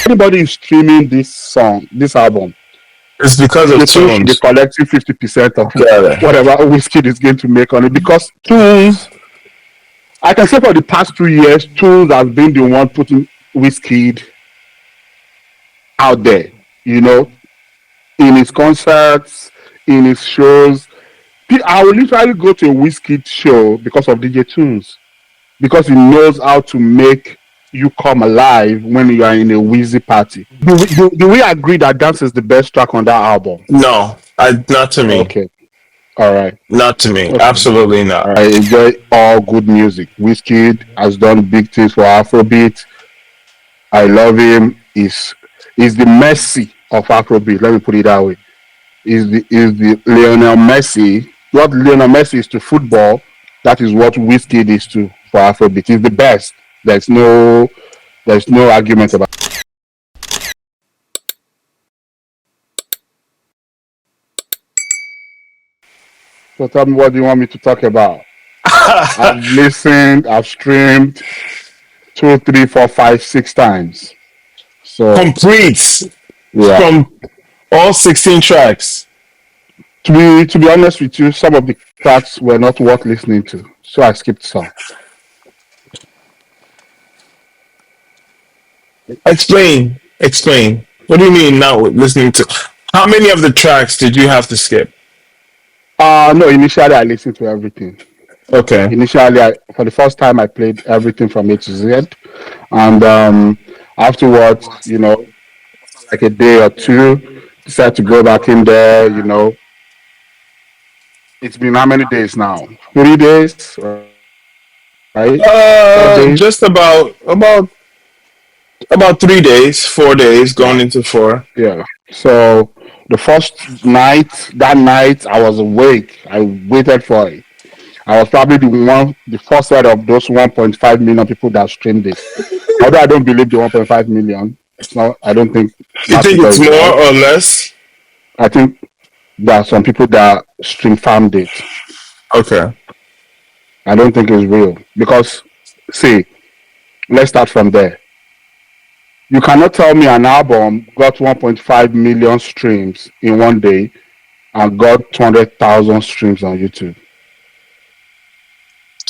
Anybody is streaming this album, It's because of they too should be tunes. collecting 50% of Yeah. whatever Wizkid is going to make on it because tunes. I can say for the past 2 years, tunes has been the one putting Wizkid out there. You know, in his concerts, in his shows. I will literally go to a Wizkid show because of DJ Tunes because he knows how to make you come alive when you are in a Wheezy party. Do we agree that Dance is the best track on that album? No, not to me. Okay. All right. Not to me. Okay. Absolutely All not. right. I enjoy all good music. Wizkid has done big things for Afrobeat. I love him. He's the Messi of Afrobeat. Let me put it that way. Is the Lionel Messi. What Lionel Messi is to football, that is what Wizkid is to for Afrobeat. He's the best. There's no argument about it. So tell me, what do you want me to talk about? I've listened, I've streamed two, three, four, five, 6 times. So Complete yeah. from all 16 tracks. To be honest with you, some of the tracks were not worth listening to. So I skipped some. Explain. Explain. What do you mean not listening to? How many of the tracks did you have to skip? No, initially I listened to everything. Okay. Initially, for the first time, I played everything from A to Z, and afterwards, like a day or two, decided to go back in there. It's been how many days now? 3 days, right? 4 days. Just about 3 days, 4 days, going Yeah, into four. yeah. So the first night, that night, I was awake. I waited for it. I was probably the first out of those 1.5 million people that streamed it. Although I don't believe the 1.5 million, it's not. I don't think You that think figure it's is right. more or less? I think there are some people that stream farmed it. Okay. I don't think it's real because, see, let's start from there. You cannot tell me an album got 1.5 million streams in one day and got 200,000 streams on YouTube.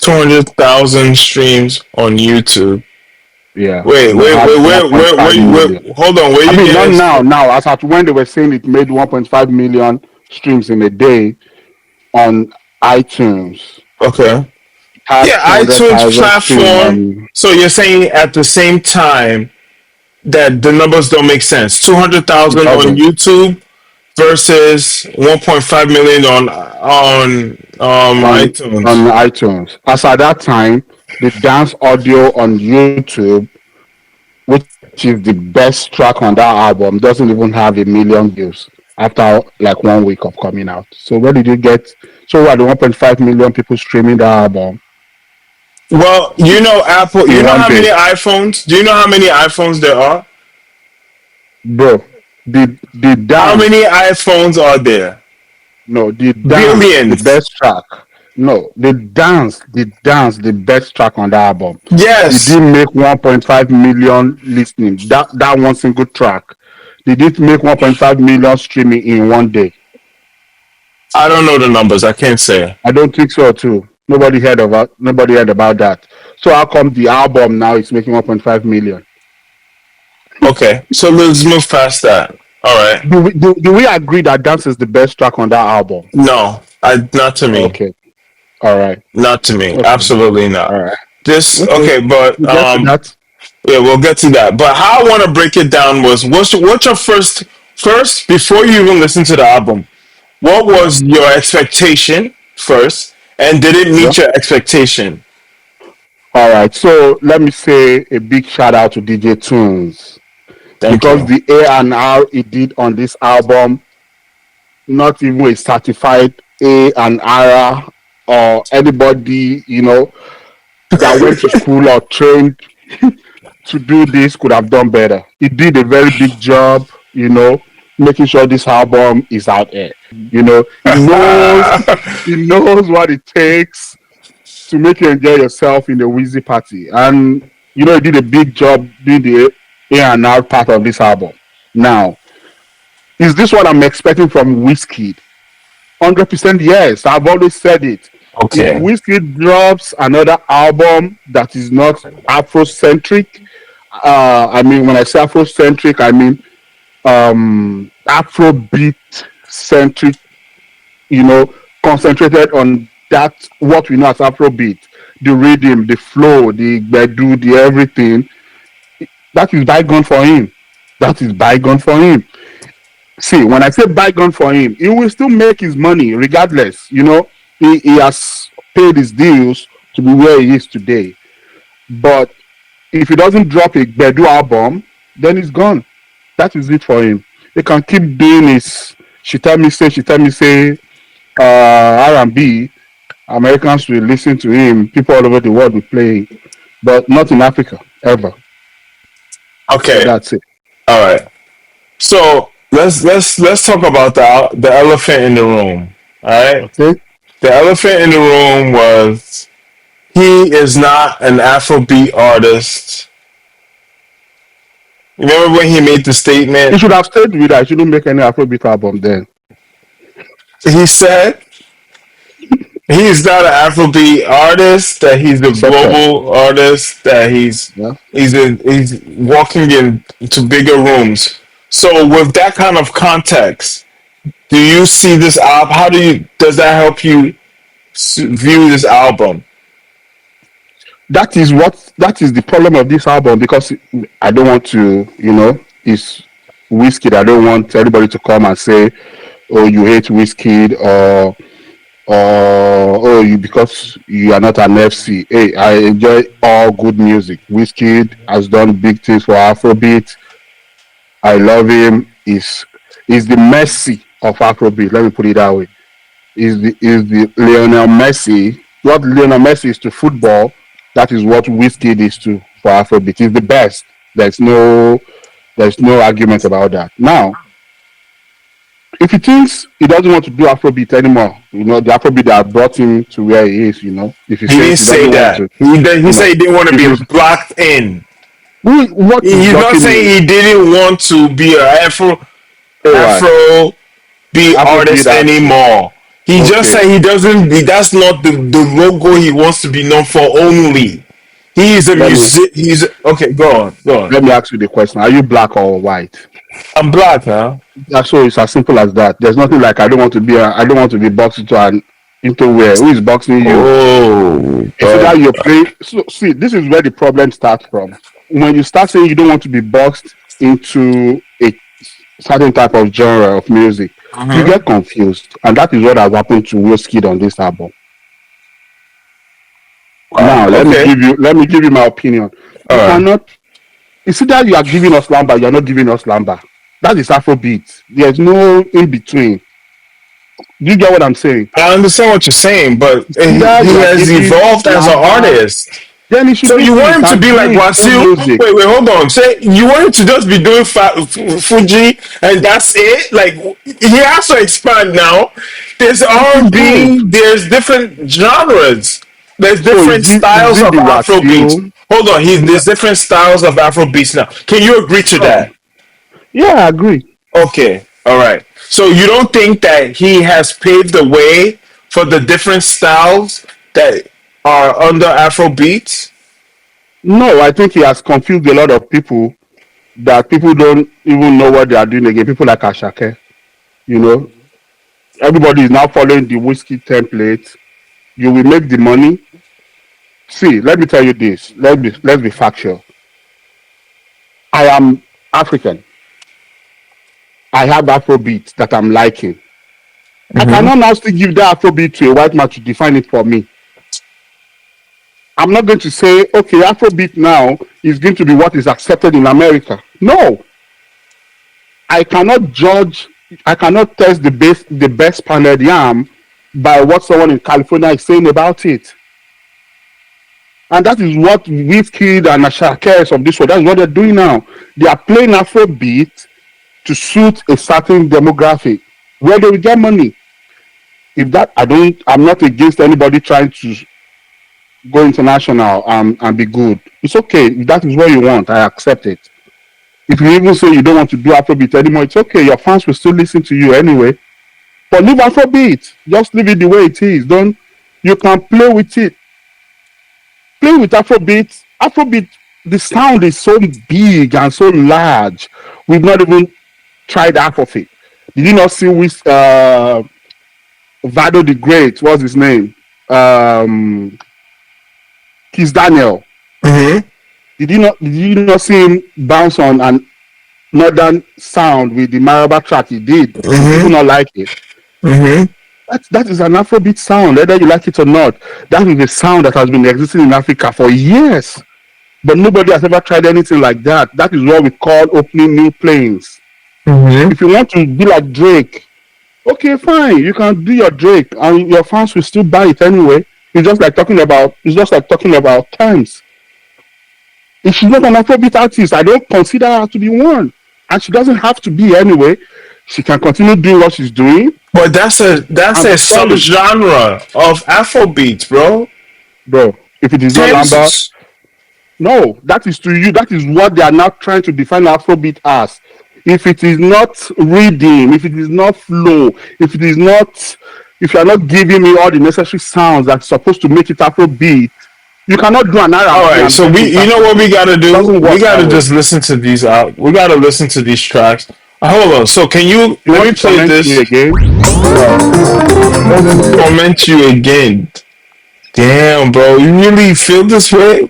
200,000 streams on YouTube. Yeah, Wait, and it wait, had wait, wait, wait, 1.5 million. wait. Hold on. Where I you mean, not getting? now. Now, as at when they were saying it made 1.5 million streams in a day on iTunes, Okay. it had Yeah, iTunes 200,000 streams platform. on. So you're saying at the same time that the numbers don't make sense. It 200,000 on doesn't YouTube versus 1.5 million on on iTunes. iTunes. As at that time, the dance audio on YouTube, which is the best track on that album, doesn't even have 1 million views after like 1 week of coming out. So where did you get? So what, the 1.5 million people streaming that album Well, you know Apple. You in know one how many day, iPhones? Do you know how many iPhones there are? bro? The How dance, many iPhones are there? no, the dance, the Billions. best track. No, the best track on the album. Did Yes. it make 1.5 million listening? That one single track. Did it make 1.5 million streaming in one day? I don't know the numbers. I can't say. I don't think so too. Nobody heard about that. So how come the album now is making 1.5 million? Okay, so let's move past that. All right. Do we agree that Dance is the best track on that album? No, not to me. Okay. All right. Not to me. Okay. Absolutely All not. right. This Okay. okay, but We get to that. yeah, we'll get to that. But how I want to break it down was what's your first before you even listen to the album? What Yeah. was your expectation first, and did it Yeah. meet your expectation? All right. So let me say a big shout out to DJ Tunes Thank because you. the A&R he did on this album, not even a certified A&R or anybody, that went to school or trained to do this could have done better. He did a very big job, making sure this album is out there. He knows what it takes to make you enjoy yourself in the Wheezy party. And he did a big job doing the in and out part of this album. Now, is this what I'm expecting from Wizkid? 100% yes. I've always said it. If Okay. Wizkid drops another album that is not Afrocentric, I mean, when I say Afrocentric, I mean Afrobeat centric, you know, concentrated on that, what we know as Afrobeat, the rhythm, the flow, the bedu, the everything. That is bygone for him. That is bygone for him. See, when I say bygone for him, he will still make his money regardless. You know, he has paid his dues to be where he is today. But if he doesn't drop a Bedu album, then he's gone. That is it for him. He can keep doing his she tell me say R&B. Americans will listen to him. People all over the world will play, but not in Africa ever. So Okay. that's it. All right. So let's talk about the elephant in the room. All right. Okay. The elephant in the room was he is not an Afrobeat artist. Remember when he made the He statement? should have stayed with that. He shouldn't make any Afrobeat album then. He said he's not an Afrobeat artist. That he's a Accepted. global artist. That Yeah. he's walking into bigger rooms. So with that kind of context, do you see this album? How does that help you view this album? That is the problem of this album because I don't want to, you know, it's Wizkid. I don't want everybody to come and say, "Oh, you hate Wizkid," or "Oh, you because you are not an FC." Hey, I enjoy all good music. Wizkid has done big things for Afrobeat. I love him. He's the Messi of Afrobeat. Let me put it that way. Is the Lionel Messi. What Lionel Messi is to football, that is what Wizkid is to for Afrobeat. He's the best. There's no there's no argument about that. Now, if he thinks he doesn't want to do Afrobeat anymore, you know, the Afrobeat that brought him to where he is, you know, if he He says didn't he say doesn't want that. to, He you said know, he didn't want to if be he's blocked in. what is He's not blocking him? saying he didn't want to be an Oh, Afro be Afrobeat artist artist. anymore. He just Okay, said he doesn't. That's not the logo he wants to be known for. Only he is a let me music. He's okay. Go on. Go on. let me ask you the question: are you black or white? I'm black now. That's so it's as simple as that. There's nothing like I don't want to be boxed into an into where who is boxing you. Oh, It's either you're playing. So see, this is where the problem starts from. When you start saying you don't want to be boxed into a certain type of genre of music, you uh-huh. get confused, and that is what has happened to Wizkid on this album. Wow. Now, Okay. let me give you my opinion. All You right. cannot. It's either you are giving us lamba, you are not giving us lamba. That is Afrobeat. There's no in between. Do you get what I'm saying? I understand what you're saying, but It's either he you are has giving evolved as an lamba, artist. then he So should be you free. want He him to can be do like his own Wasil? music. Wait, hold on. Say you want him to just be doing Fuji and that's it? Like he has to expand now. There's It R is and good. B. There's different genres. There's So different is styles it of the Afrobeats. Wasil? Hold on, Yeah, there's different styles of Afrobeats now. Can you agree to sure. that? Yeah, I agree. Okay, all right. So you don't think that he has paved the way for the different styles that are under Afrobeats? No, I think he has confused a lot of people that people don't even know what they are doing again. People like Ashake, you know, everybody is now following the whiskey template. You will make the money. See, let me tell you this. Let's be factual. I am African. I have Afrobeat that I'm liking. I Mm-hmm. cannot now still give that Afrobeat to a white man to define it for me. I'm not going to say, okay, Afrobeat now is going to be what is accepted in America. No, I cannot judge, I cannot test the best pounded yam by what someone in California is saying about it. And that is what Wizkid and Ashakers of this world, that's what they're doing now. They are playing Afrobeat to suit a certain demographic where they will get money. If that, I'm not against anybody trying to go international and be good. It's okay. If that is what you want, I accept it. If you even say you don't want to do Afrobeat anymore, it's okay. Your fans will still listen to you anyway. But leave Afrobeat. Just leave it the way it is. Don't. You can play with it. Play with Afrobeat. Afrobeat. The sound is so big and so large. We've not even tried half of it. Did you not see with Vado the Great? What's his name? Kiss Daniel. Mm-hmm. Did you not see him bounce on an northern sound with the Maraba track he did? Did people Mm-hmm. not like it? Mm-hmm. That is an Afrobeat sound, whether you like it or not. That is a sound that has been existing in Africa for years. But nobody has ever tried anything like that. That is what we call opening new planes. Mm-hmm. If you want to be like Drake, okay, fine, you can do your Drake, and your fans will still buy it anyway. It's just like talking about times. If she's not an Afrobeat artist, I don't consider her to be one. And she doesn't have to be anyway. She can continue doing what she's doing But that's and a be solid. subgenre of Afrobeat, bro. Bro, if it is not Lamba, Thames. no, that is to you. That is what they are now trying to define Afrobeat as. If it is not reading, if it is not flow, if it is not, if you are not giving me all the necessary sounds that's supposed to make it Afrobeat, you cannot do an All R&B right, and so claim it's you know what we Afrobeat. gotta It do? doesn't We work that gotta way. just listen to these out. We gotta listen to these tracks. Hold on. So can you You let want me to play torment me this? again? No. Let me torment you again. Damn, bro, you really feel this way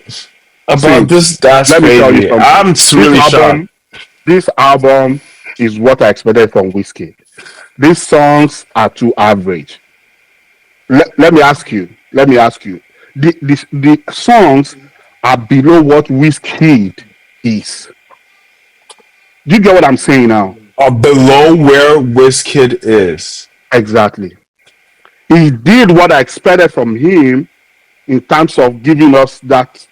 about See, this? That's let me tell you crazy. something. I'm This really shocked. album, this album is what I expected from Wizkid. These songs are too average. Let me ask you. Let me ask you. The songs are below what Wizkid is. Do you get what I'm saying now? Below where Wizkid is. Exactly. He did what I expected from him in terms of giving us that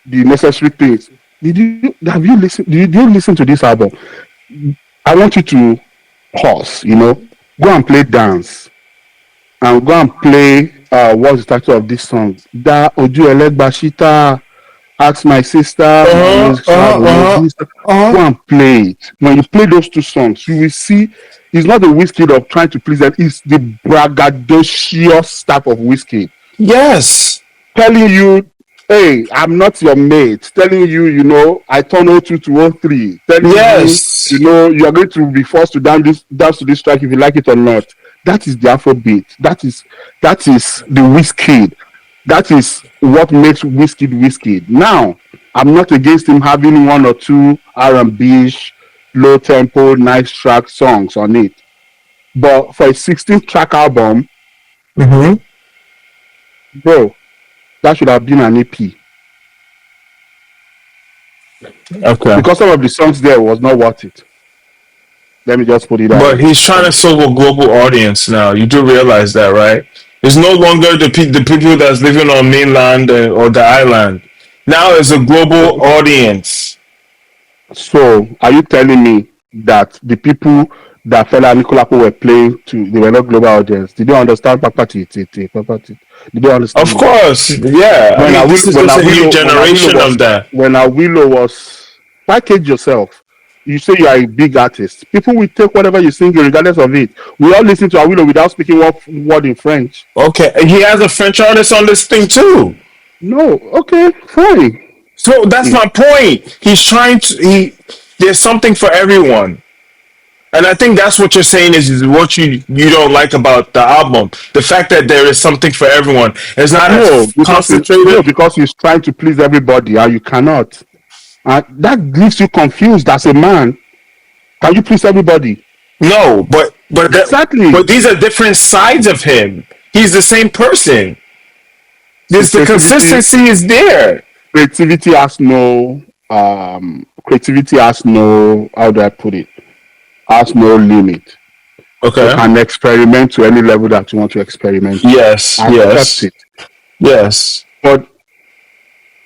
the necessary things. Did you listen to this album? I want you to pause, go and play dance and go and play what's the title of this song? Da Oju Elegbashita, Ask My Sister, Uh My huh. Music Uh huh. Travel, Uh huh. this. Uh Go huh. and play it. When you play those two songs, you will see it's not the whiskey of trying to please them, it's the braggadocious type of whiskey Yes. telling you, hey, I'm not your mate, telling you, I turn 02 to 03, telling you, Yes. you are going to be forced to dance to this track if you like it or not. That is the Afrobeat. That is the whiskey. That is what makes whiskey. Now, I'm not against him having one or two R&B, low tempo, nice track songs on it. But for a 16 track album, Mm-hmm. bro, that should have been an EP. Okay. Because some of the songs there was not worth it. Let me just put it that But way. he's trying to serve a global audience now. You do realize that, right? It's no longer the people that's living on mainland or the island. Now it's a global audience. So, are you telling me that the people that Fela and Nicolapo were playing to, they were not global audience? Did they understand Papa Titi, Papa Titi? Did they Of understand it? course, yeah. I When mean, this Awilo, is when just a new Awilo, when Awilo generation of was, that. when Awilo was, package yourself. You say you are a big artist. People will take whatever you sing, regardless of it. We all listen to Awilo without speaking one word in French. Okay, and he has a French artist on this thing too. No, okay, fine. So that's Mm. my point. He's trying to. There's something for everyone. And I think that's what you're saying is what you don't like about the album. The fact that there is something for everyone. It's not No, as because no, concentrated. because he's trying to please everybody, and you cannot. And that leaves you confused as a man. Can you please everybody? No, but Exactly. these are different sides of him. He's the same person. See, This the consistency is there. creativity has no, how do I put it? Has no limit. You Okay. can experiment to any level that you want to experiment to. Yes. I accept Yes. it. Yes. But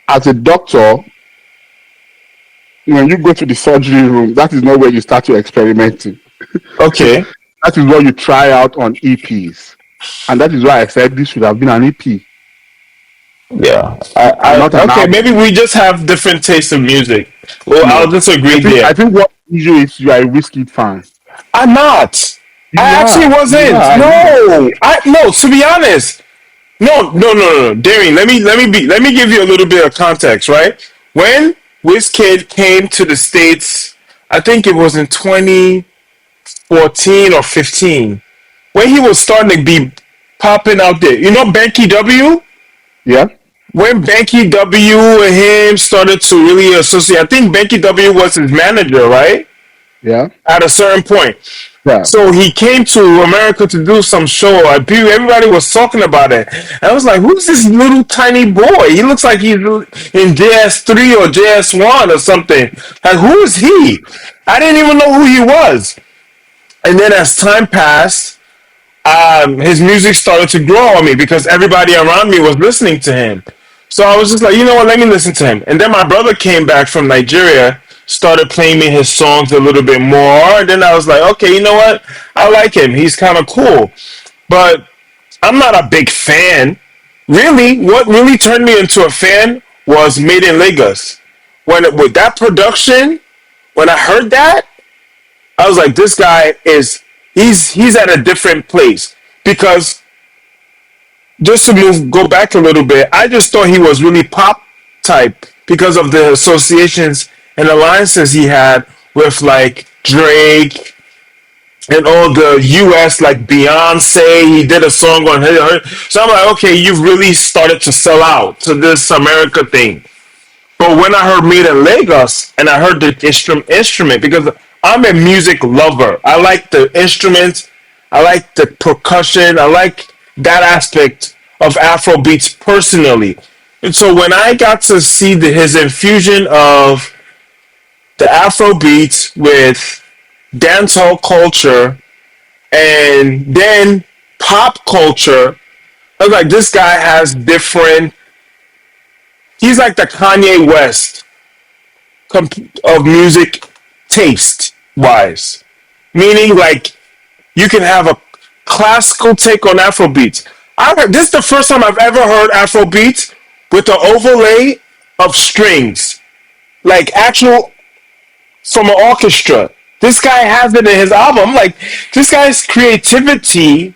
as a doctor, when you go to the surgery room, that is not where you start your experimenting. Okay. That is what you try out on EPs. And that is why I said this should have been an EP. Yeah. and not an Okay, album. maybe we just have different tastes of music. Well, I'll No, disagree I there. think what issue is you are a whiskey fan. I'm not. You I actually are, you wasn't. are. I know. No. No, to be honest. No, no, no, no, no. Darian, let me give you a little bit of context, right? When Wizkid came to the States, I think it was in 2014 or 15, when he was starting to be popping out there. You know Banky W? Yeah, When Banky W and him started to really associate, I think Banky W was his manager, right? yeah, At a certain point. yeah. So he came to America to do some show. Everybody was talking about it. And I was like, who's this little tiny boy? He looks like he's in JS3 or JS1 or something. Like, who is he? I didn't even know who he was. And then as time passed, his music started to grow on me because everybody around me was listening to him. So I was just like, you know what, let me listen to him. And then my brother came back from Nigeria, started playing me his songs a little bit more. And then I was like, okay, you know what? I like him. He's kind of cool. But I'm not a big fan. Really, what really turned me into a fan was Made in Lagos. With that production, when I heard that, I was like, this guy is he's at a different place because just to go back a little bit, I just thought he was really pop type because of the associations and alliances he had with like Drake and all the US like Beyonce. He did a song on her. So I'm like, okay, you've really started to sell out to this America thing. But when I heard Made in Lagos and I heard the instrument, because I'm a music lover, I like the instruments, I like the percussion, I like that aspect of Afro beats personally. And so when I got to see his infusion of the Afro beats with dancehall culture and then pop culture, I was like, this guy has different. He's like the Kanye West of music taste wise, meaning like you can have a classical take on Afrobeats. This is the first time I've ever heard Afrobeats with the overlay of strings, like actual from an orchestra. This guy has it in his album. Like this guy's creativity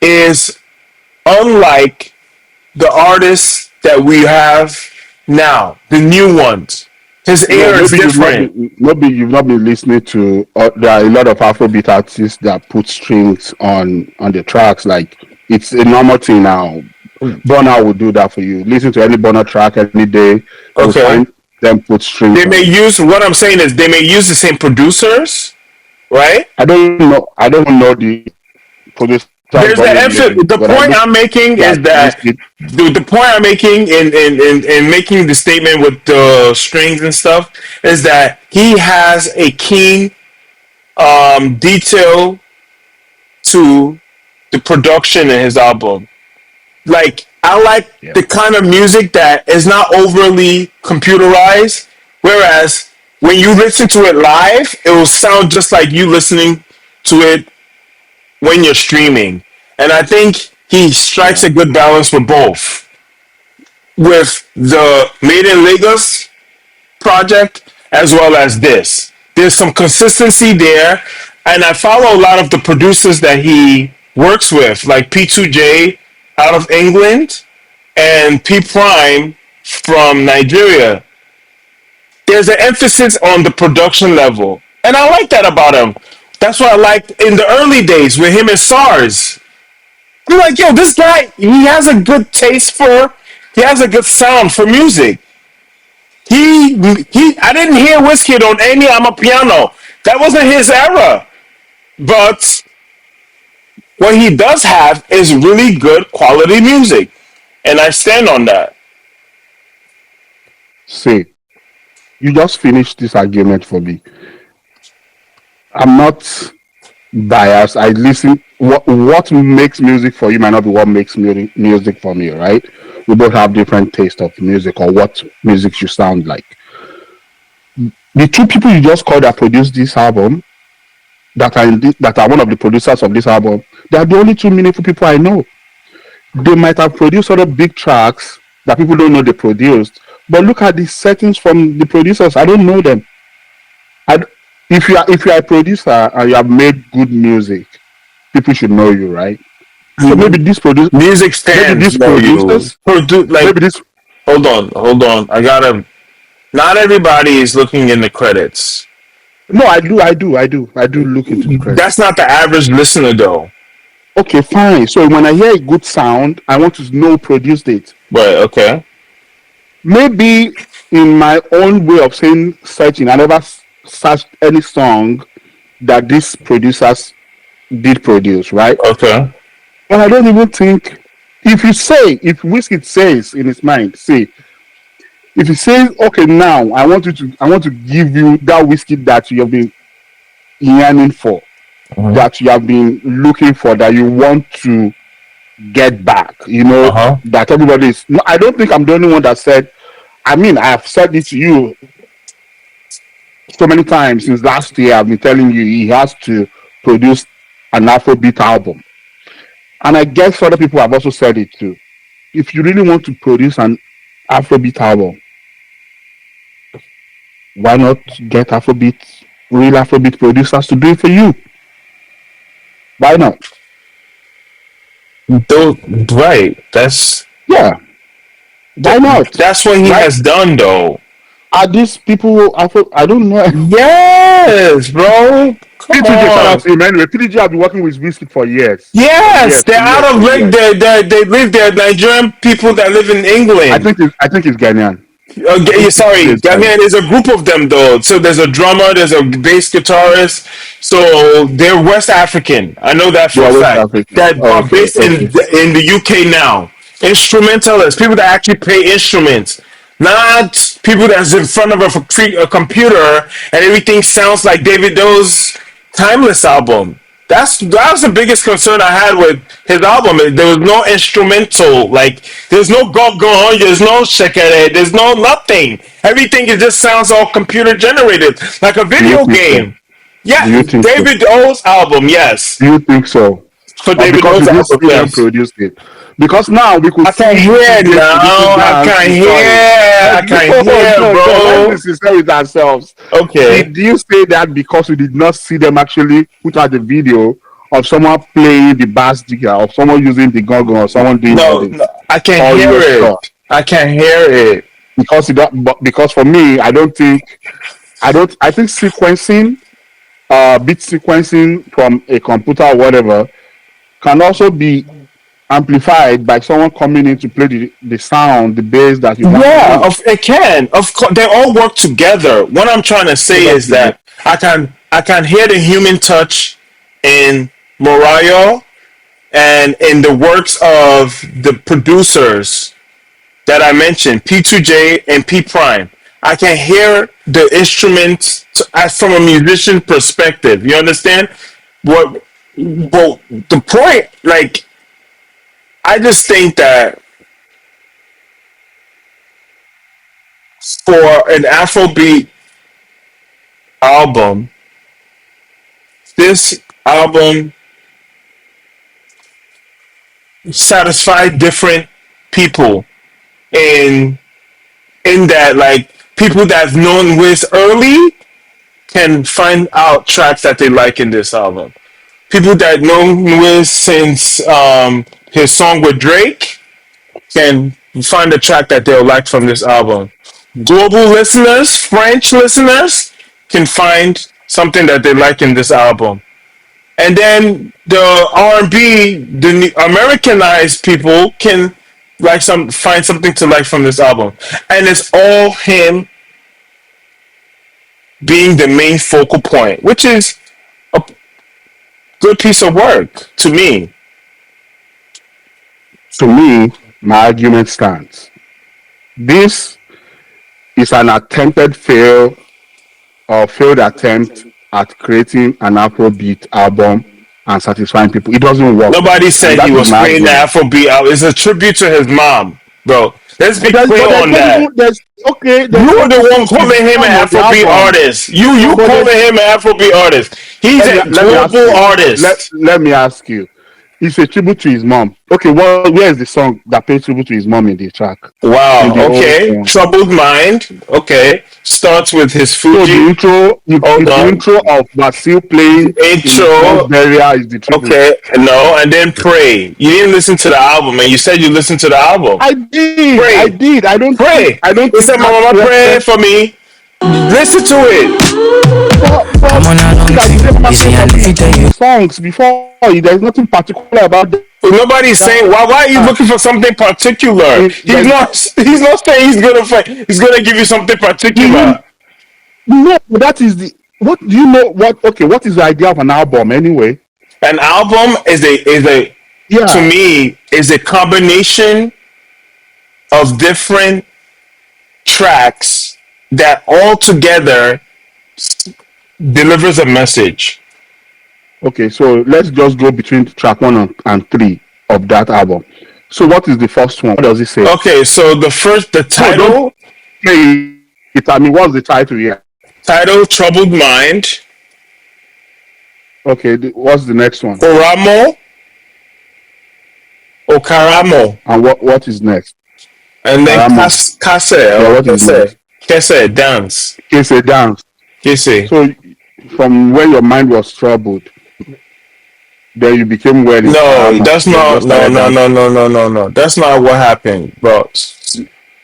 is unlike the artists that we have now, the new ones. His No, air is different. maybe you've not been listening to. There are a lot of Afrobeat artists that put strings on the tracks. Like it's a normal thing now. Burner will do that for you. Listen to any Burner track any day. You'll Okay. find them put strings They on may it. use what I'm saying is they may use the same producers, right? I don't know. I don't know the producers There's the Burner emphasis. uses, The but I point know I'm making is that that Wizkid. the point I'm making in making the statement with the strings and stuff is that he has a keen detail to the production in his album. Like I like Yeah. the kind of music that is not overly computerized, whereas when you listen to it live, it will sound just like you listening to it when you're streaming. And I think he strikes Yeah. a good balance with both. With the Made in Lagos project as well as this. There's some consistency there, and I follow a lot of the producers that he works with, like P2J out of England and P Prime from Nigeria. There's an emphasis on the production level, and I like that about him. That's what I liked in the early days with him and SARS. I'm like, yo, this guy, he has a good taste for, he has a good sound for music. I didn't hear Wizkid on any I'm a piano. That wasn't his era. But what he does have is really good quality music. And I stand on that. See, you just finished this argument for me. I'm not biased. I listen. What makes music for you might not be what makes music for me, right? We both have different taste of music or what music should sound like. The two people you just called that produced this album, that are one of the producers of this album, they are the only two meaningful people I know. They might have produced other big tracks, that people don't know they produced. But look at the settings from the producers. I don't know them. I, if you are a producer and you have made good music, people should know you, right? So Music maybe stands these know you. producers, maybe Like, this. hold on. I gotta. Not everybody is looking in the credits. No, I do look into the That's credits. not the average listener, though. Okay, fine. So when I hear a good sound, I want to know who produced it. Right? Okay. Maybe in my own way of saying searching, I never searched any song that these producers did produce, right? Okay. But I don't even think if Wizkid says in his mind, say if he says, okay, now I want to give you that whiskey that you have been yearning for, Uh that you have been looking for, that you want to get back, huh. that everybody is. No, I don't think I'm the only one that said. I mean, I've said it to you so many times since last year. I've been telling you he has to produce an Afrobeat album, and I guess other people have also said it too. If you really want to produce an Afrobeat album, why not get real Afrobeat producers to do it for you? Why not? Though, right. Yeah, why not? That's what he Right? has done, though. Are these people Afro? I don't know. Yes, bro. Come P2J, shout out on. to him anyway. P2J have been working with Wizkid for years, for Yes, years, they're for out years, of for like years. they live there. Nigerian people that live in England. I think it's Ghanaian. I think P2J Sorry, is Ghanaian. Ghanaian. There's a group of them though. So there's a drummer, there's a bass guitarist. So they're West African. I know that They for a are West fact. African. That Oh, are okay, based okay. in the UK now. Instrumentalists, people that actually play instruments, not people that's in front of a computer and everything sounds like David Doe's Timeless album. That was the biggest concern I had with his album. There was no instrumental, like there's no go go, there's no shakere, there's no nothing. Everything it just sounds all computer generated, like a Do you video think so? game. Do Yeah, you think so? David O's album, yes. Do you think so? For Or David because O's you didn't album, see them yes. produce it? Because now we could I can't see hear P2J producing now. I dance. can't Sorry. hear. I No, can't hear, no. Let's be bro. sincere with ourselves. Okay. Did you say that because we did not see them actually put out the video of someone playing the bass digger, of someone using the gong or someone doing all No, this? I can't Or you hear were sure? it. I can't hear it. Because for me, I think sequencing, beat sequencing from a computer or whatever can also be amplified by someone coming in to play the sound, the bass that you want to Yeah, use. it can. Of course, they all work together. What I'm trying to say is Probably. that I can hear the human touch in Morayo and in the works of the producers that I mentioned, P2J and P Prime. I can hear the instruments as from a musician perspective. You understand? What? Well, the point, like, I just think that for an Afrobeat album, this album satisfied different people in that, like, people that's known Wiz early can find out tracks that they like in this album. People that know Wiz since his song with Drake can find a track that they'll like from this album. Global listeners, French listeners, can find something that they like in this album. And then the R&B, the Americanized people can find something to like from this album. And it's all him being the main focal point, which is a good piece of work to me. To me, my argument stands. This is an failed attempt at creating an Afrobeat album and satisfying people. It doesn't work, Nobody and said he that is was my playing the argument. Afrobeat album. It's a tribute to his mom, bro. Let's be But clear there's on that. multiple. There's okay. There's You were the multiple one songs with calling his him mom an on the Afrobeat album. artist. You No, you but calling there's him an Afrobeat artist. He's a let me ask global you. Let artist. let me ask you. It's a tribute to his mom. Okay, well, where is the song that pays tribute to his mom in the track? In the Wow. old Okay. song. Troubled mind. Okay. Starts with his So the Fuji. intro, Hold if the on. intro of Basil playing in his mom's Intro. burial is the tribute. Okay. No. And then pray. You didn't listen to the album, and you said you listened to the album. I did, I Pray. did. Pray. I don't He think said, "My that mama, pray reflects. for me." Listen to it. But I'm on a long that he thing. said, "Mama, You pray see, I for need me" to is tell in you. the songs before. There's nothing particular about Nobody's saying that. why are you looking for something particular? There's He's not saying he's gonna fight. He's gonna give you something do you particular. no? That is the what do you know? What okay? What is the idea of an album anyway? An album is a to Yeah. me is a combination of different tracks that all together delivers a message. Okay, so let's just go between track one and three of that album. So what is the first one? What does it say? Okay, so the No, don't title play it. I mean, what's the title here? title Troubled Mind, Okay, what's the next one? Oramo, Okaramo, And what is next? and then Karamo. Kase Yeah, or what is next? Kese dance. It's a dance. Kese. So from when your mind was troubled, then you became well in No, Karama. that's Then you not. just No, started no, no, dancing. no, no, no, no. That's not what happened, bro.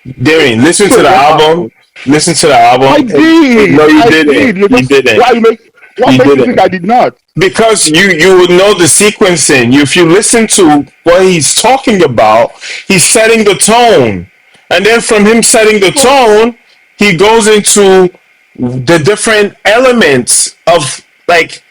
Darren, listen to So the what album. happened? Listen to the I album. No, did. you I didn't. did. You You just didn't. what You makes you think I didn't. did not? Because you would know the sequencing. If you listen to what he's talking about, he's setting the tone, and then from him setting the So tone, he goes into the different elements of like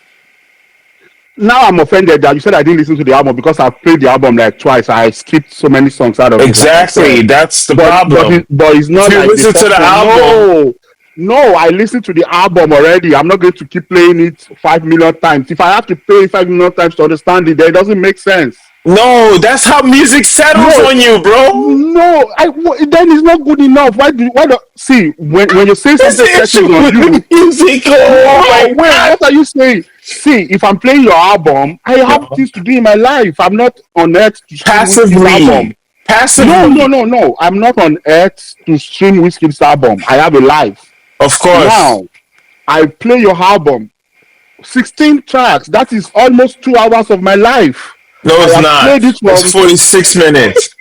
now I'm offended that you said I didn't listen to the album because I've played the album like twice. I skipped so many songs out of it, like you exactly. said. That's the But problem. but it's If not you like the listen to first the one. album, No, no, I listened to the album already. I'm not going to keep playing it 5 million times. If I have to play it 5 million times to understand it, then it doesn't make sense. no, that's how music settles No, on you, bro. no, then it's not good enough. Why do see when you say That's the something issue settles on with you? music. Oh No, my wait, god. what are you saying? See, if I'm playing your album, I have things to do in my life. I'm not on earth to stream Whiskey's album. Passively. Passively. No. I'm not on earth to stream Whiskey's album. I have a life. Of course. Now, I play your album. 16 tracks. That is almost 2 hours of my life. No, I it's have played not. it It's from. 46 minutes.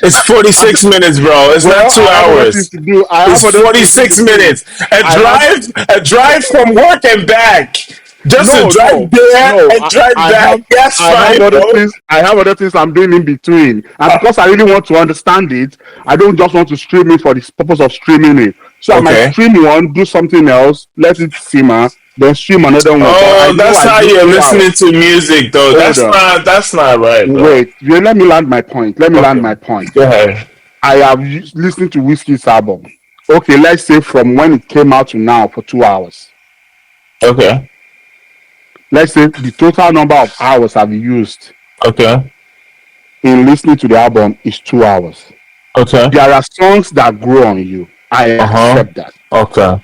It's 46 minutes, bro. It's not Well, two I have other things hours. to do. I have It's other things to 46 do. minutes. A I have drive, a drive from work and back. Just to no, drive no, there no. and drive I back. have That's I have fine, other bro. things. I have other things I'm doing in between, and because I really want to understand it, I don't just want to stream it for the purpose of streaming it. So I might Okay. stream one, do something else, let it simmer, then stream another one. But I Oh, know that's I how do you're 2 hours. listening to music, though. Hold That's on, not. That's not right, bro. wait. Let me land my point. Let me land Okay. my point. Go ahead. I have listened to Whiskey's album. Okay, let's say from when it came out to now for 2 hours. Okay. Let's say the total number of hours I've used Okay. in listening to the album is 2 hours. Okay. There are songs that grow on you. I Uh huh. accept that. Okay.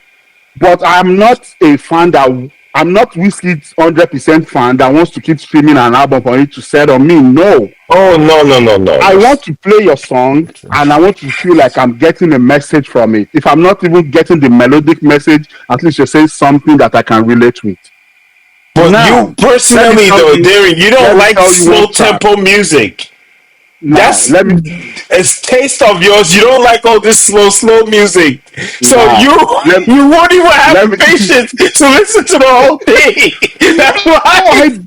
But I'm not Whiskey's 100% fan that wants to keep streaming an album for it to set on me. No. Oh no no no no I no. want to play your song and I want to feel like I'm getting a message from it. If I'm not even getting the melodic message, at least you're saying something that I can relate with. But Now, you personally, though, Darren, you don't let me like tell you slow one track. tempo music. Now, That's let me a taste of yours. You don't like all this slow music. So now let you won't even have let me patience to listen to the whole thing. That's no, why I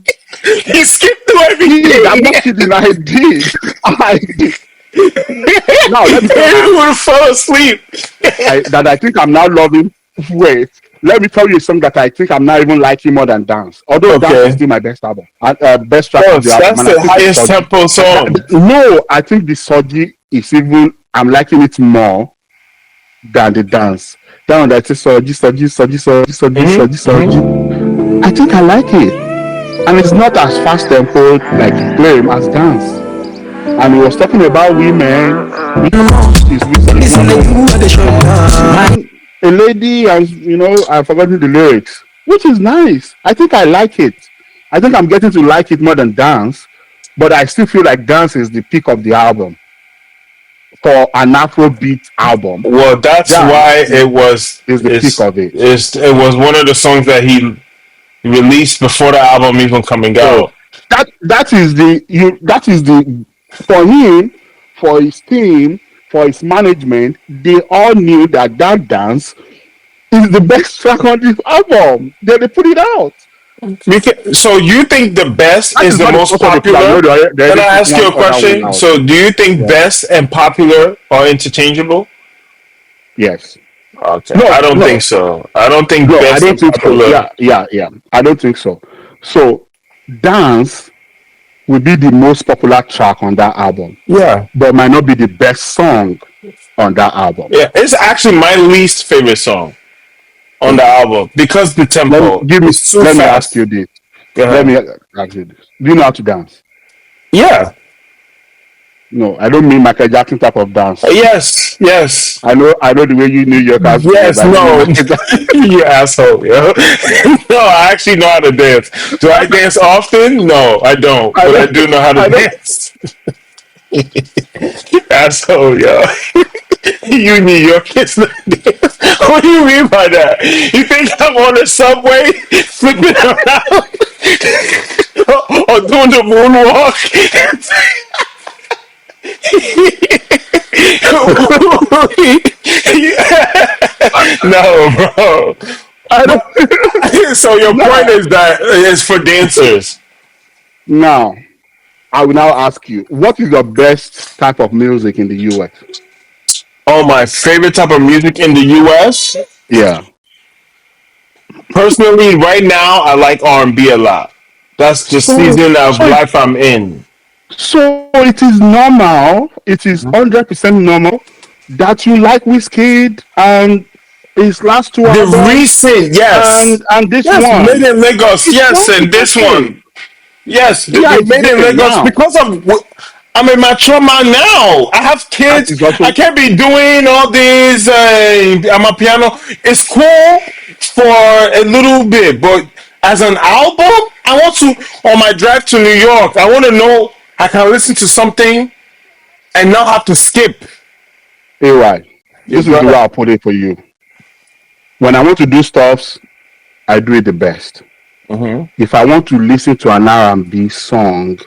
you skip through did. I'm everything. not kidding. I did. I did. Now let me tell you Darren would fall asleep. I think I'm now loving. Wait, let me tell you something that I think I'm now even liking more than Dance. Although Dance is Okay. still my best album, best track of the Yes, album, that's and I the think the highest Soji. tempo song. No, I think the Soji is even. I'm liking it more than the Dance. That one that says Hmm hmm Soji. I think I like it, and it's not as fast tempo like you claim as Dance. And he was talking about women, which is Whiskey Listen one to of you at the show. Man, a lady, and I've forgotten the lyrics, which is nice. I think I like it. I think I'm getting to like it more than Dance. but I still feel like Dance is the peak of the album for an Afrobeat album. Well, that's Dance why it was. is the peak of it. It was one of the songs that he released before the album even coming So out. that is the for him, for his team, for his management, they all knew that that Dance is the best track on this album. Then they put it out. So you think the best That is is the not the most first of its. I know popular? they Can already I put ask you one a other one question? out. So do you think Yeah. best and popular are interchangeable? Yes. Okay, No, I don't think no, so. I don't think no, I best don't and think so. popular. Yeah, yeah, yeah. I don't think so. So Dance will be the most popular track on that album, Yeah, but might not be the best song on that album. yeah. It's actually my least favorite song on the Okay. album because the tempo is too Let me ask fast. you this. Go Let ahead. me ask you this. Do you know how to dance? Yeah. No, I don't mean Michael Jackson type of dance. Yes. Yes. I know the way you New Yorkers behave. Yes. I don't mean No. Michael Jackson. You asshole, yo. No, I actually know how to dance. Do I dance often? No, I don't. I But I don't do know how to I don't dance. Asshole, yo. You New Yorkers not dance. What do you mean by that? You think I'm on the subway flipping around or doing the moonwalk? No, bro. I don't So your point now is that it's for dancers. now I will now ask you, what is your best type of music in the US? Oh, my favorite type of music in the U.S. Yeah. Personally, right now, I like R&B a lot. That's the So season of so it, life I'm in. so it is normal, it is 100% normal that you like Wizkid and his last two The albums recent, yes, and this yes, Made one. in Lagos, yes, and It's this okay. one. Yes, Yeah, they it is made in okay Lagos now. because of. I'm a mature man now. I have That kids. is also I can't be doing all these. I'm a piano. It's cool for a little bit, but as an album, I want to. On my drive to New York, I want to know I can listen to something and not have to skip. AY. You This is go the way ahead. I'll put it for you. When I want to do stuffs, I do it the best. Hmm. If I want to listen to an R&B song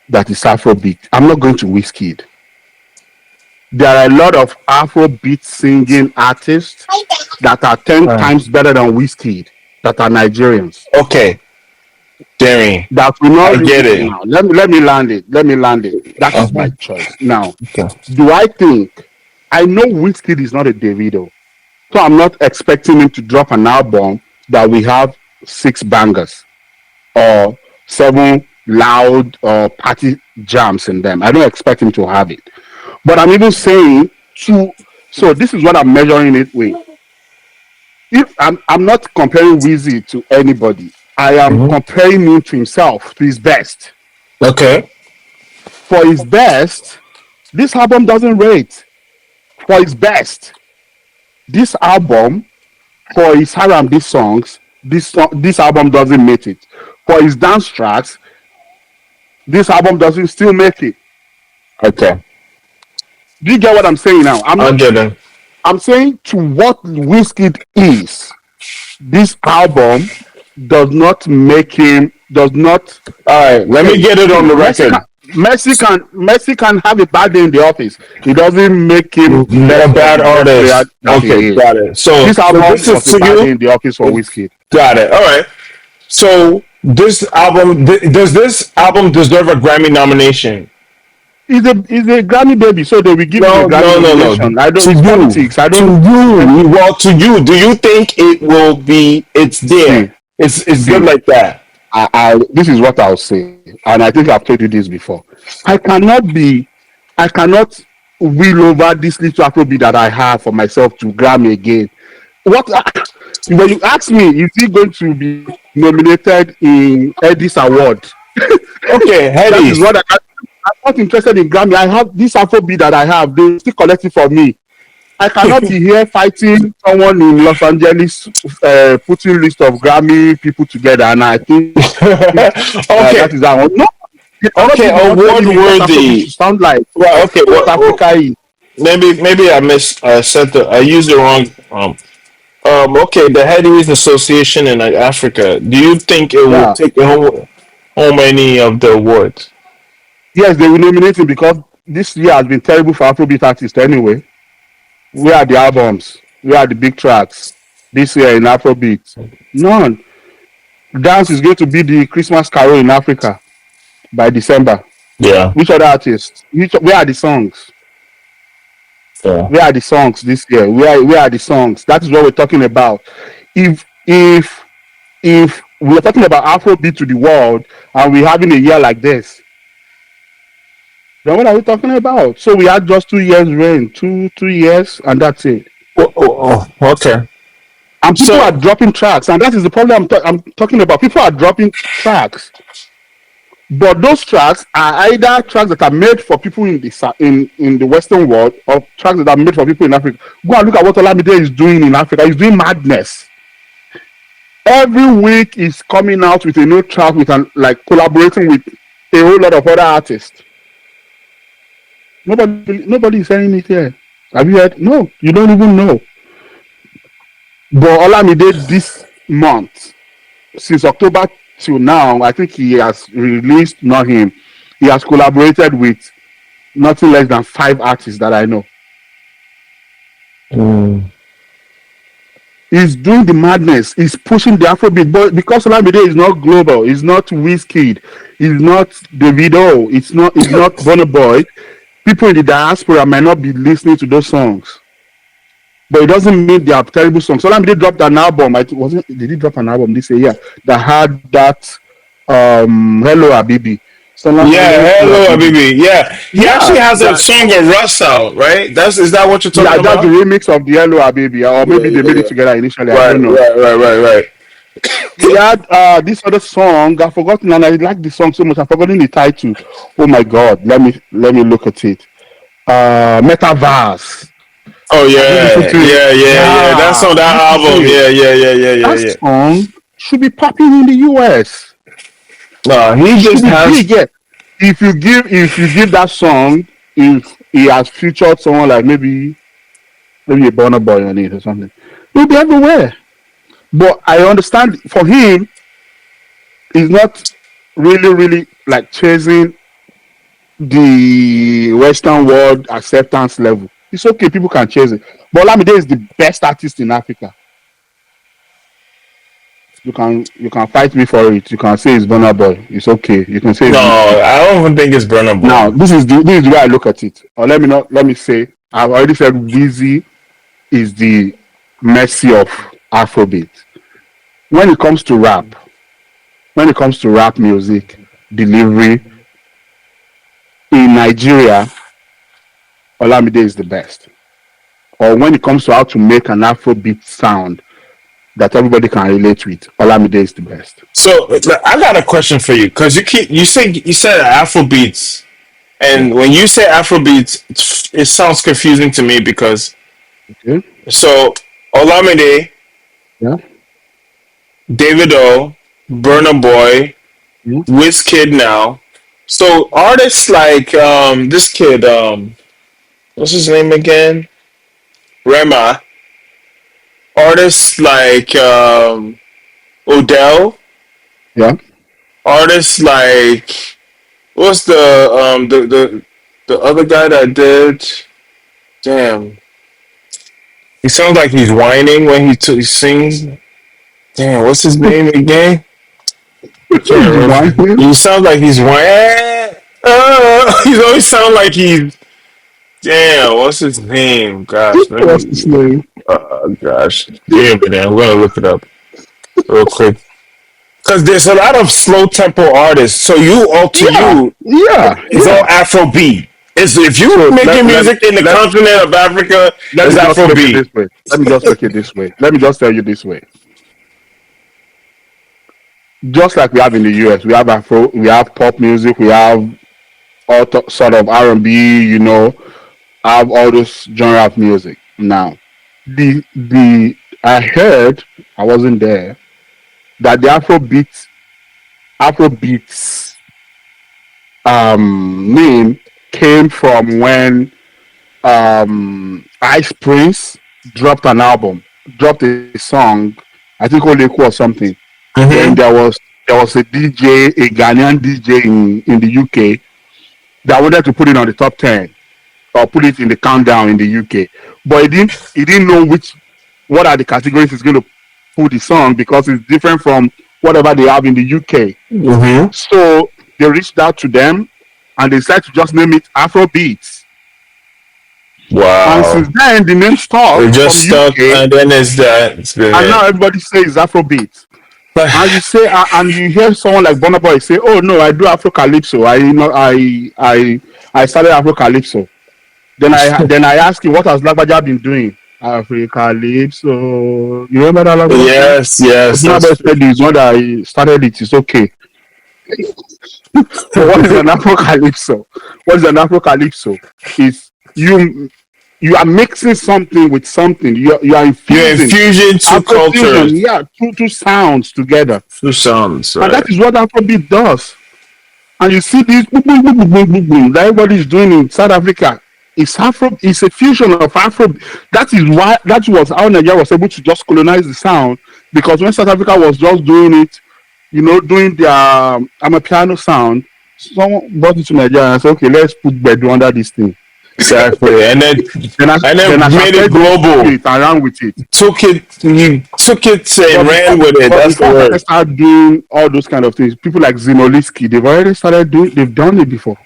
that is Afrobeat, I'm not going to Wizkid. There are a lot of Afrobeat singing artists that are 10 times better than Wizkid that are Nigerians. Okay, Jerry, That will not I get listen it. now. Let me land it. Let me land it. That is my Uh-huh. choice. Now, Okay. do I think I know Wizkid is not a Davido, so I'm not expecting him to drop an album that we have six bangers or seven loud party jams in them. I don't expect him to have it. But I'm even saying to so this is what I'm measuring it with. If I'm not comparing Wizzy to anybody, I am Hmm. comparing him to himself, to his best. Okay. For his best, this album doesn't rate. For his best, this album, for his R&B songs, this album doesn't make it. For his dance tracks, this album doesn't still make it. Okay. Do you get what I'm saying now? I'm I not. get it. I'm saying to what Wizkid is. This album does not All right. Let me hey get it on see the record. Messi can have a bad day in the office. It doesn't make him A less of bad the best player artist. that he Okay, is. got it. So, This so album this is was a for bad day you. in the office for Wizkid. Got it. All right. So this album does this album deserve a Grammy nomination? He's a Grammy baby, so they will give him a No, Grammy no, no, no. nomination. I don't. To It's you, politics. I to don't you. Well, to you. Do you think it will be? It's see. there. It's good See, like that. this is what I'll say, and I think I've told you this before. I cannot be, I cannot wheel over this little Afrobeat that I have for myself to Grammy again. What when you ask me, is he going to be nominated in Eddie's award? Okay, That is Hetty. what I'm not interested in Grammy. I have this Afrobeat that I have. They still collect it for me. I cannot be here fighting someone in Los Angeles, putting list of Grammy people together, and I think that is Okay. our no. A lot of Okay, people not award telling me what Afrobeat worthy. should sound like, Right. Okay. what Well, Africa is. maybe I missed. I said the. I used the wrong. Okay. The Headies Association in Africa. Do you think it will Yeah. take home any of the awards? Yes, they will nominate him because this year has been terrible for Afrobeat artists anyway. Where are the albums? Where are the big tracks this year in Afrobeat? None. Dance is going to be the Christmas Carol in Africa by December. Yeah. Which other artists? Where are the songs? Yeah. Where are the songs this year? Where are the songs? That is what we're talking about. If we're talking about Afrobeat to the world and we're having a year like this, then what are we talking about? So we had just 2 years reign, 2 3 years, and that's it. Okay. And people are So dropping tracks, and that is the problem I'm talking about. People are dropping tracks, but those tracks are either tracks that are made for people in the Western world or tracks that are made for people in Africa. Go and look at what Olamide is doing in Africa. He's doing madness. Every week he's coming out with a new track with an like collaborating with a whole lot of other artists. Nobody is saying it here. Have you heard? No, you don't even know. But Olamide this month, since October till now, I think he has released, not him, he has collaborated with nothing less than 5 artists that I know. mm, He's doing the madness. He's pushing the Afrobeat, but because Olamide is not global, he's not Wizkid, he's not Davido, it's not Burna Boy. People in the diaspora might not be listening to those songs, but it doesn't mean they are terrible songs. Olamide dropped an album. I think wasn't did he drop an album this year? Yeah, that had that Hello Abibi. yeah. Hello Hello, Abibi. Abibi. Yeah. He Yeah, actually has a that song with Russ out, right? Is that what you're yeah, talking that's the about? remix of the Hello Abibi, or Yeah. maybe they Yeah. made it Yeah. together initially. I Right. don't know. Right. Right. Right. Right. He had this other song. I've forgotten, and I like the song so much. I've forgotten the title. Oh my God! Let me look at it. Metaverse. Oh Have you listened yeah. to it? Yeah. Yeah. Yeah. That's Yeah, on that that is album. it. Yeah. Yeah. Yeah. Yeah. Yeah. That Yeah. song should be popping in the US. No, he Should just be has. big, yeah. If you give that song, if he has featured someone like maybe a Burna Boy on it or something, it'll be everywhere. But I understand for him, he's not really like chasing the Western world acceptance level. It's okay, people can chase it. But Olamide is the best artist in Africa. You can fight me for it. You can say it's Burna Boy. It's okay. You can say No, it's Wizkid. I don't even think it's Burna Now, Boy. this is the way I look at it. Or let me say, I've already said Wizzy is the mercy of Afrobeat. When it comes to rap, when it comes to rap music delivery in Nigeria, Olamide is the best. Or when it comes to how to make an Afrobeat sound that everybody can relate with, Olamide is the best. So I got a question for you because you said Afrobeats, Yeah. and when you say Afrobeats, it sounds confusing to me because Okay. so Olamide, Yeah. Davido, Burna Boy, Yeah. Wizkid now. So artists like this kid, what's his name again? Rema. Artists like Odell. Yeah. Artists like what's the other guy that did? Damn, he sounds like he's whining when he sings. Damn, what's his name again? I can't The remember. wine. He sounds like he's whining. He always sound like he's. Damn, what's his name? Gosh, let What's his me. name? Gosh, damn it! I'm gonna look it up real quick. Because there's a lot of slow tempo artists. So to Yeah. you, Yeah. it's all Yeah. Afrobeat. It's if you So making music in the let continent of Africa, let it's me just make it Afrobeat. this way. Let me just make it this way. Let me just tell you this way. Just like we have in the US, we have Afro, we have pop music, we have sort of R&B, have all this genre of music. Now, the I heard, I wasn't there, that the Afrobeats name came from when Ice Prince dropped a song, I think Oleku or something. Then Mm-hmm. there was a DJ, a Ghanaian DJ in the UK that wanted to put it on the top 10, or put it in the countdown in the UK. But he didn't know which what are the categories he's going to put the song, because it's different from whatever they have in the UK. Mm-hmm. So they reached out to them and they decided to just name it Afrobeats. And Wow. since then, the name It stuck from just stuck, UK, and then it's that. It's been and now it. everybody says Afrobeat. But And you say, and you hear someone like Burna Boy say, "Oh no, I do Afro Calypso. I started Afro Calypso." Then I ask you, what has Lagbaja been doing? Afro Calypso. You remember that Lagbaja song? yes, yes, Burna that's Boy true. said he's not that I started it. It's okay. But what is an Afro Calypso? What is an Afro Calypso? Is you are mixing something with something. You are You're infusing infusing two Afrofusion, cultures, yeah, two sounds together, two sounds, and that right? is what Afrobeat does. And you see this boom, boom, boom, boom, boom, boom, boom, that everybody is doing in South Africa. It's a fusion of Afro. That was how Nigeria was able to just colonize the sound, because when South Africa was just doing it, doing their piano sound, someone brought it to Nigeria and said, okay, let's put Bedu under this thing. Exactly, and then Then made it Asake just took global. it and ran with it. You took it and But ran with it. but That's the before Asake word. started doing all those kind of things, people like Zinoliski, they've done it before.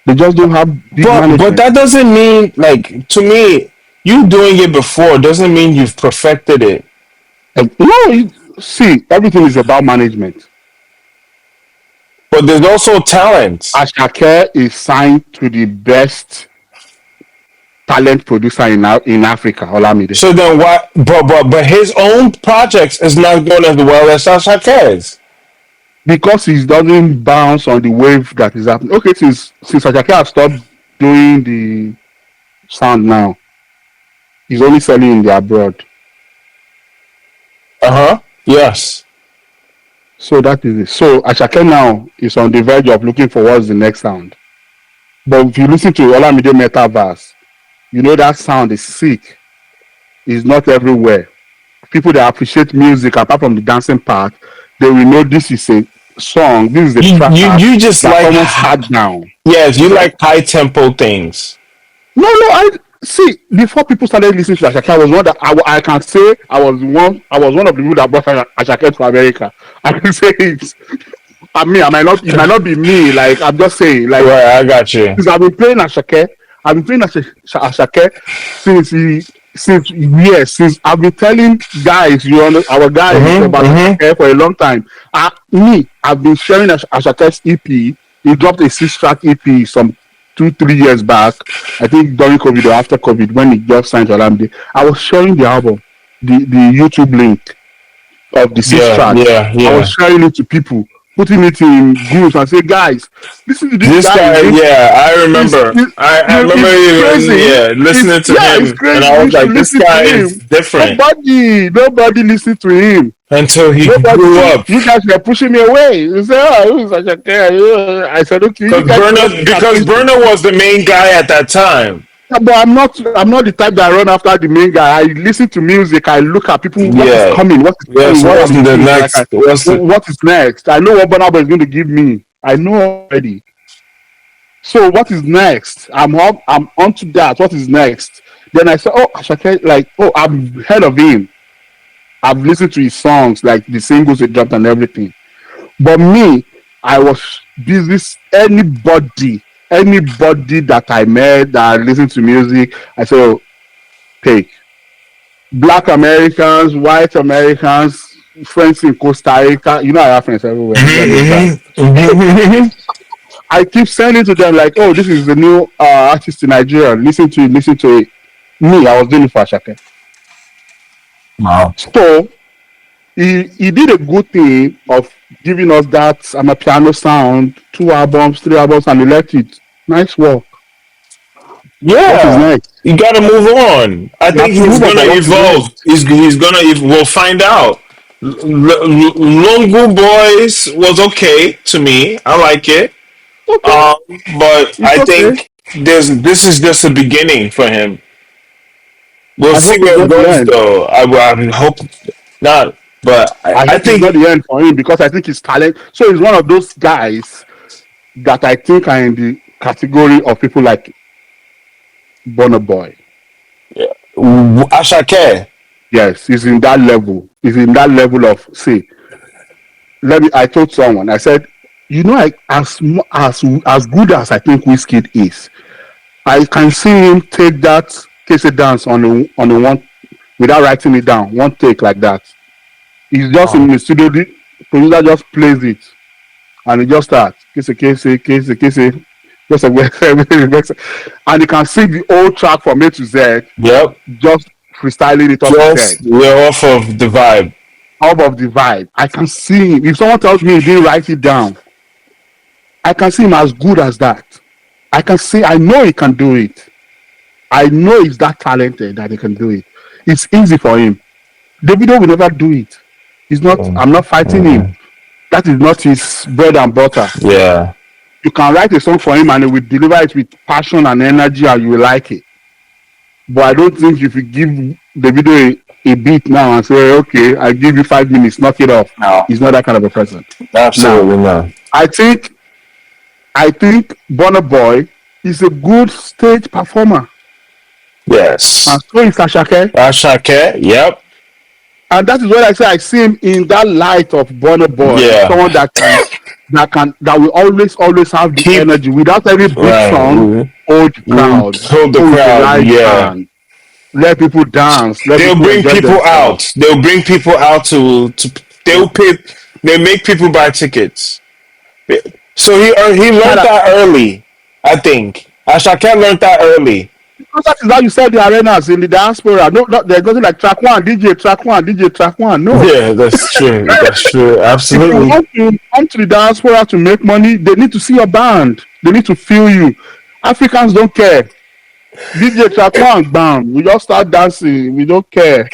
They just don't have big But management. that doesn't mean, like, to me, you doing it before doesn't mean you've perfected it. No, see, everything is about management. But there's also talent. Ashake is signed to the best talent producer in Africa, Olamide, So then why? But his own projects is not going as well as Sashake's. because he doesn't bounce on the wave that is happening. Okay, since Ashake has stopped doing the sound now, he's only selling in the abroad. Uh huh. Yes. So that is it. So Ashake now is on the verge of looking for what's the next sound. But if you listen to Olamide Metaverse, that sound is sick. It's not everywhere. People that appreciate music, apart from the dancing part, they will know this is a song, this is a track You just that like, someone sat down. yes, you like high tempo things. No, no, I see. Before people started listening to Ashake, I was one that I can say I was one of the people that brought Ashake to America. I can say it. I mean, it might not be me. Like I'm just saying, like Right, I got you. since I've been playing Ashake, I've been playing Ashake since years. Since I've been telling guys, our guys Mm-hmm. about Mm-hmm. Ashake for a long time. I've been sharing Ashake's EP. He dropped a 6-track EP some 2 3 years back. I think during COVID or after COVID when he just signed to Olamide. I was sharing the album, the YouTube link of the six Yeah, tracks. yeah, I was yeah. sharing it to people, putting it in groups and say, guys, listen to this This guy. guy, yeah, I He's, remember. he, I remember it's even, crazy. yeah, listening to It's him, and crazy. I You was should like, this listen to guy is him. different Nobody listened to him. until he grew Nobody. up. You guys were pushing me away. You say, oh, who's such a guy? I said, okay, you guys just pay Because attention. Burner was the main guy at that time. Yeah, but I'm not the type that run after the main guy. I listen to music. I look at people. What is Yeah. coming? What is coming? Yes. What What's I'm the seeing? Like, next? What's the? what is next? I know what Bonabo is going to give me. I know already. So what is next? I'm onto that. What is next? Then I said, oh, Ashake, like, oh, I've heard of him. I've listened to his songs, like the singles he dropped and everything. But me, I was busy. Anybody that I met that listened to music, I said, oh, take Black Americans, white Americans, friends in Costa Rica. I have friends everywhere. Where they try. Mm-hmm, mm-hmm. I keep sending to them like, oh, this is the new artist in Nigeria. Listen to it. Listen to it. Me, I was doing it for Ashake. Wow. So he did a good thing of giving us that piano sound, 2 albums, 3 albums, and he left it. Nice work. What is Yeah. next? You got to move on. I You have think to he's move on. gonna But what is evolve. next? He's gonna. We'll find out. Lungu Boys was okay to me. I like it. Okay, But it's I okay. think this is just a beginning for him. We'll I see hope it's where it not the goes, end. though. I hope not, but I I hope it's not think the end for him because I think his talent. So he's one of those guys that I think are in the category of people like Burna Boy. Ashake. Yes, he's in that level. He's in that level of see. Let me. I told someone. I said, you know, as good as I think Wizkid is, I can see him take that Casey dance on a one without writing it down. One take like that. He's just in the studio. The producer just plays it and it just starts. Casey. Just a and you can see the old track from A to Z, Yep. just freestyling it off his Just head. we're off of the vibe. Out of the vibe. I can see him. If someone tells me he didn't write it down, I can see him as good as that. I can see, I know he can do it. I know he's that talented that he can do it. It's easy for him. Davido will never do it. He's not, I'm not fighting him. That is not his bread and butter. Yeah. You can write a song for him and he will deliver it with passion and energy and you will like it. But I don't think if you give Davido a beat now and say, okay, I give you 5 minutes, knock it off. No. He's not that kind of a person. Now, Absolutely not. I think I think Burna Boy is a good stage performer. And Yes. so is Ashake. Ashake. Yep. And that is what I say. I see him in that light of Burna Boy, Yeah. someone that will always have the Keep energy without any big right. song. Hold the crowd, Hold the hold the crowd. right Yeah. hand, let people dance, let They'll people bring enjoy people themselves. out. They'll bring people out to. They'll pay. They make people buy tickets. So he learned That, that early. I think Ashake learned that early. because that is how you sell the arenas in the diaspora. No, there's nothing like track one, DJ, track one, DJ, track one. No. Yeah, that's true. That's true. If you Absolutely. want to come to the diaspora to make money, they need to see your band. They need to feel you. Africans don't care. DJ track one, bam. We just start dancing. We don't care.